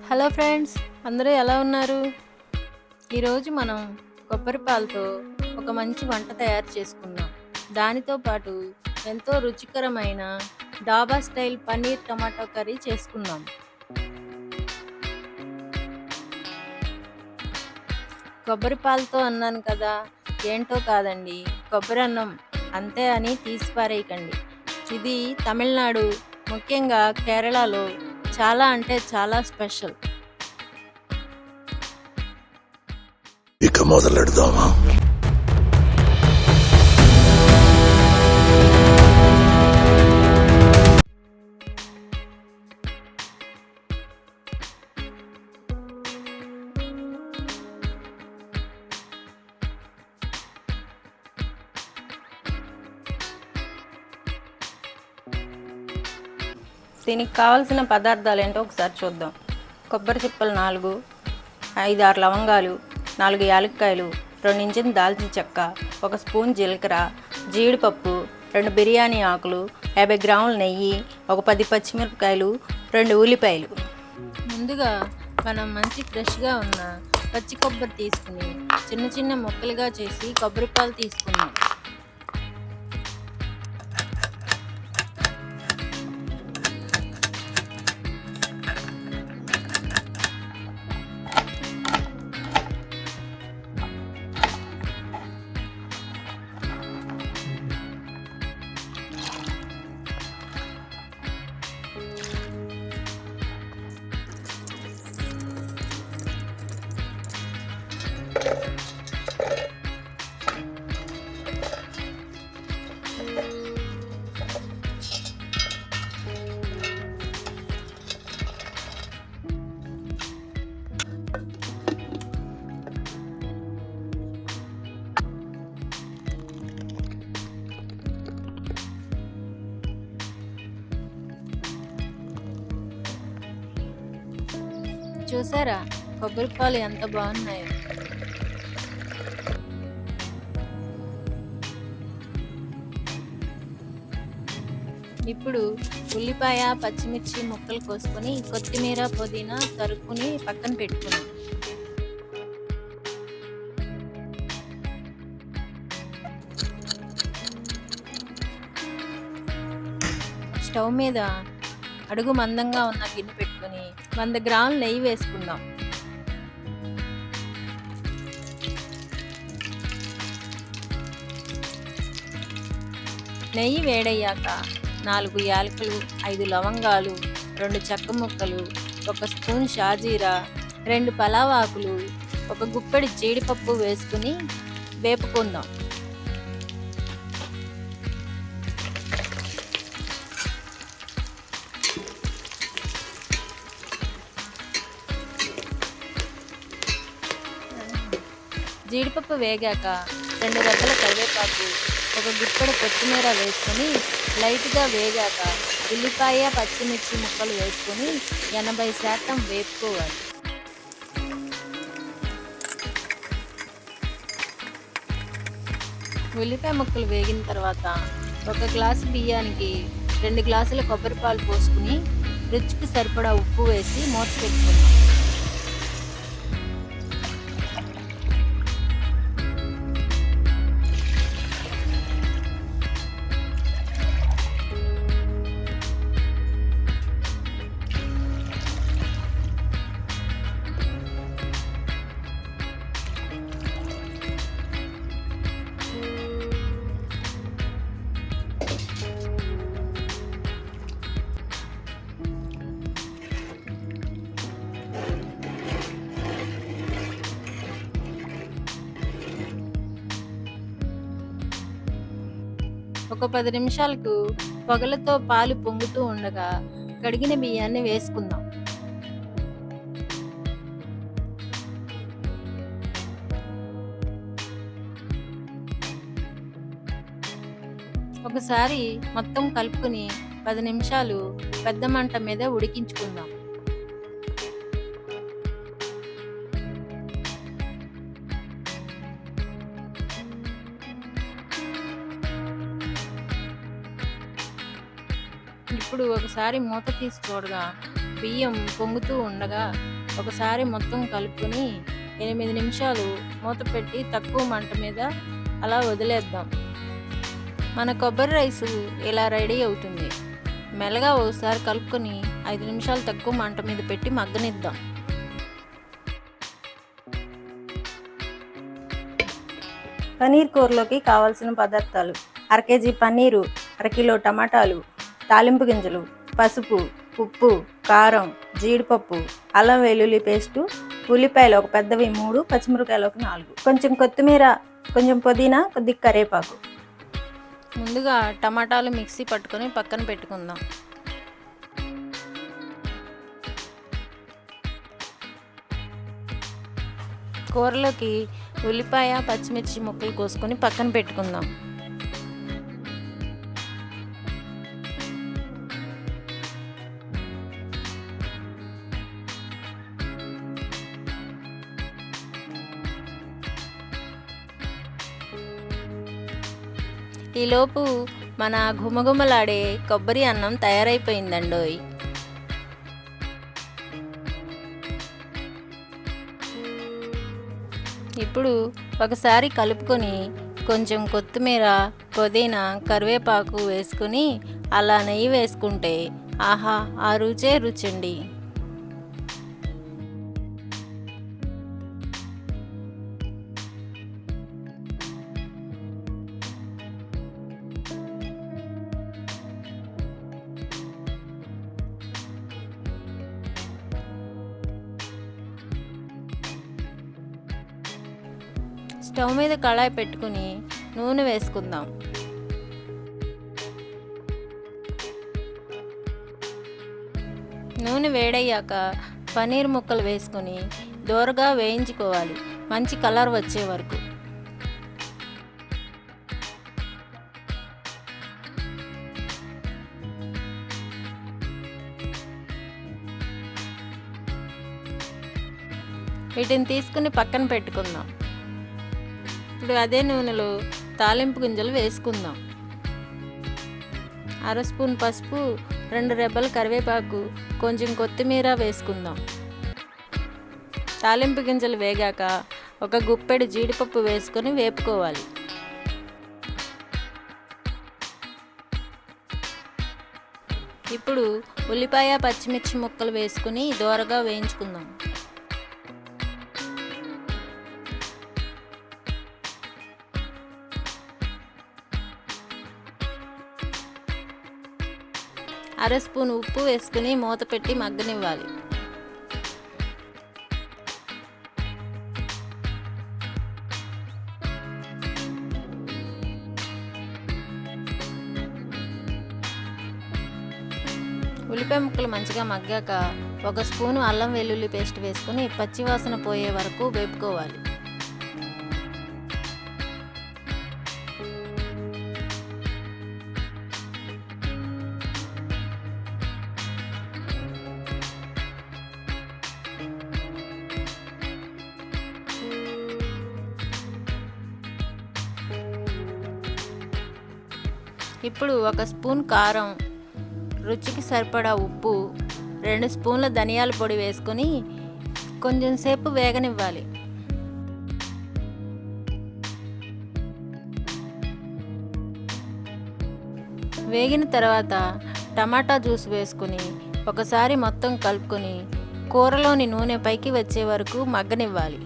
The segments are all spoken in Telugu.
హలో ఫ్రెండ్స్, అందరూ ఎలా ఉన్నారు? ఈరోజు మనం కొబ్బరి పాలతో ఒక మంచి వంట తయారు చేసుకుందాం. దానితో పాటు ఎంతో రుచికరమైన డాబా స్టైల్ పన్నీర్ టమాటో కర్రీ చేసుకుందాం. కొబ్బరి పాలతో అన్నాను కదా, ఏంటో కాదండి, కొబ్బరి అన్నం అంతే అని తీసి పారేయకండి. ఇది తమిళనాడు, ముఖ్యంగా కేరళలో చాలా అంటే చాలా స్పెషల్. ఇక మొదలెడదామా? దీనికి కావాల్సిన పదార్థాలు ఏంటో ఒకసారి చూద్దాం. కొబ్బరి చిప్పలు 4, 5-6 లవంగాలు, 4 యాలక్కాయలు, 2 ఇంచుల దాల్చిన చెక్క, 1 స్పూన్ జీలకర్ర, జీడిపప్పు, 2 బిర్యానీ ఆకులు, 50 గ్రాముల నెయ్యి, 10 పచ్చిమిరపకాయలు, 2 ఉల్లిపాయలు. ముందుగా మనం మంచి ఫ్రెష్గా ఉన్న పచ్చి కొబ్బరి తీసుకుని చిన్న చిన్న ముక్కలుగా చేసి కొబ్బరి పాలు తీసుకున్నాం. చూసారా కొబ్బరి పాలు ఎంత బాగున్నాయో. ఇప్పుడు ఉల్లిపాయ, పచ్చిమిర్చి ముక్కలు కోసుకొని కొత్తిమీర, పుదీనా తరుక్కుని పక్కన పెట్టుకున్నాం. స్టవ్ మీద అడుగు మందంగా ఉన్న గిన్నె పెట్టుకుని 100 గ్రాముల నెయ్యి వేసుకుందాం. నెయ్యి వేడయ్యాక 4 యాలకులు, 5 లవంగాలు, 2 చెక్క ముక్కలు, 1 స్పూన్ షాజీరా, 2 పలావ్ ఆకులు, 1 గుప్పెడి జీడిపప్పు వేసుకుని వేపుకుందాం. జీడిపప్పు వేగాక 2 రెబ్బల కరివేపాకు, 1 గుప్పెడు కొత్తిమీర వేసుకొని లైట్గా వేగాక ఉల్లిపాయ, పచ్చిమిర్చి ముక్కలు వేసుకొని 80% వేపుకోవాలి. ఉల్లిపాయ ముక్కలు వేగిన తర్వాత 1 గ్లాసు బియ్యానికి 2 గ్లాసుల కొబ్బరి పాలు పోసుకుని రుచికి సరిపడా ఉప్పు వేసి మూత పెట్టుకుందాం. ఒక 10 నిమిషాలకు పొగలతో పాలు పొంగుతూ ఉండగా కడిగిన బియ్యాన్ని వేసుకుందాం. ఒకసారి మొత్తం కలుపుకుని 10 నిమిషాలు పెద్ద మంట మీద ఉడికించుకుందాం. ఇప్పుడు ఒకసారి మూత తీసి చూడగా బియ్యం పొంగుతూ ఉండగా ఒకసారి మొత్తం కలుపుకొని 8 నిమిషాలు మూత పెట్టి తక్కువ మంట మీద అలా వదిలేద్దాం. మన కొబ్బరి రైసు ఇలా రెడీ అవుతుంది. మెల్లగా ఒకసారి కలుపుకొని 5 నిమిషాలు తక్కువ మంట మీద పెట్టి మగ్గనిద్దాం. పన్నీర్ కూరలోకి కావాల్సిన పదార్థాలు: అర కేజీ పన్నీరు, అర కిలో టమాటాలు, తాలింపు గింజలు, పసుపు, ఉప్పు, కారం, జీడిపప్పు, అల్లం వెల్లుల్లి పేస్టు, ఉల్లిపాయలు ఒక పెద్దవి 3, పచ్చిమిరపకాయలు ఒక 4, కొంచెం కొత్తిమీర, కొంచెం పుదీనా, కొద్దిగా కరివేపాకు. ముందుగా టమాటాలు మిక్సీ పట్టుకొని పక్కన పెట్టుకుందాం. కూరలోకి ఉల్లిపాయ, పచ్చిమిర్చి ముక్కలు కోసుకొని పక్కన పెట్టుకుందాం. ఈలోపు మన గుమగుమలాడే కొబ్బరి అన్నం తయారైపోయిందండోయ్. ఇప్పుడు ఒకసారి కలుపుకొని కొంచెం కొత్తిమీర, పుదీనా, కరివేపాకు వేసుకుని అలా నెయ్యి వేసుకుంటే ఆహా, ఆ రుచే రుచండి. స్టవ్ మీద కళాయి పెట్టుకుని నూనె వేసుకుందాం. నూనె వేడయ్యాక పన్నీర్ ముక్కలు వేసుకొని దోరగా వేయించుకోవాలి, మంచి కలర్ వచ్చే వరకు. వీటిని తీసుకుని పక్కన పెట్టుకుందాం. ఇప్పుడు అదే నూనెలో తాలింపు గింజలు వేసుకుందాం. అర స్పూన్ పసుపు, 2 రెబ్బల కరివేపాకు, కొంచెం కొత్తిమీర వేసుకుందాం. తాలింపు గింజలు వేగాక ఒక గుప్పెడు జీడిపప్పు వేసుకొని వేపుకోవాలి. ఇప్పుడు ఉల్లిపాయ, పచ్చిమిర్చి ముక్కలు వేసుకుని దోరగా వేయించుకుందాం. అర స్పూన్ ఉప్పు వేసుకుని మూత పెట్టి మగ్గనివ్వాలి. ఉల్లిపాయ ముక్కలు మంచిగా మగ్గాక ఒక స్పూను అల్లం వెల్లుల్లి పేస్ట్ వేసుకుని పచ్చివాసన పోయే వరకు వేపుకోవాలి. ఇప్పుడు ఒక స్పూన్ కారం, రుచికి సరిపడా ఉప్పు, 2 స్పూన్ల ధనియాల పొడి వేసుకొని కొంచెం సేపు వేగనివ్వాలి. వేగిన తర్వాత టమాటా జ్యూస్ వేసుకొని ఒకసారి మొత్తం కలుపుకొని కూరలోని నూనె పైకి వచ్చే వరకు మగ్గనివ్వాలి.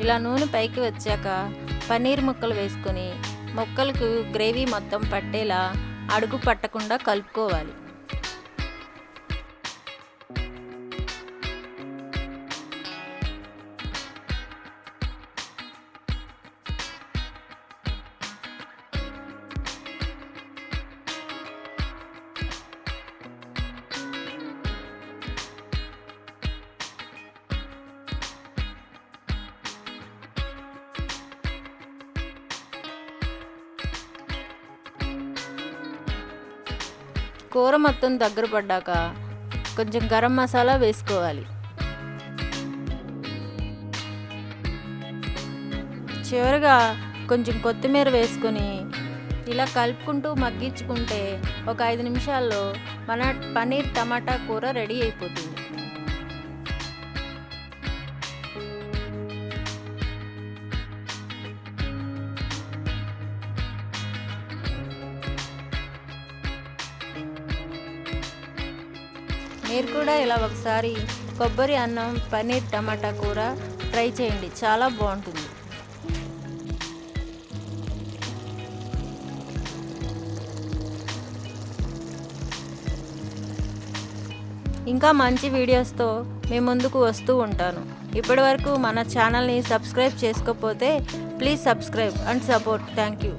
ఇలా నూనె పైకి వచ్చాక పన్నీర్ ముక్కలు వేసుకొని ముక్కలకు గ్రేవీ మొత్తం పట్టేలా అడుగు పట్టకుండా కలుపుకోవాలి. కూర మొత్తం దగ్గర పడ్డాక కొంచెం గరం మసాలా వేసుకోవాలి. చివరిగా కొంచెం కొత్తిమీర వేసుకొని ఇలా కలుపుకుంటూ మగ్గించుకుంటే ఒక 5 నిమిషాల్లో మన పన్నీర్ టమాటా కూర రెడీ అయిపోతుంది. మీరు కూడా ఇలా ఒకసారి కొబ్బరి అన్నం పన్నీర్ టమాటా కూర ట్రై చేయండి, చాలా బాగుంటుంది. ఇంకా మంచి వీడియోస్తో మీ ముందుకు వస్తూ ఉంటాను. ఇప్పటివరకు మన ఛానల్ని సబ్స్క్రైబ్ చేసుకోకపోతే please subscribe and support. Thank you.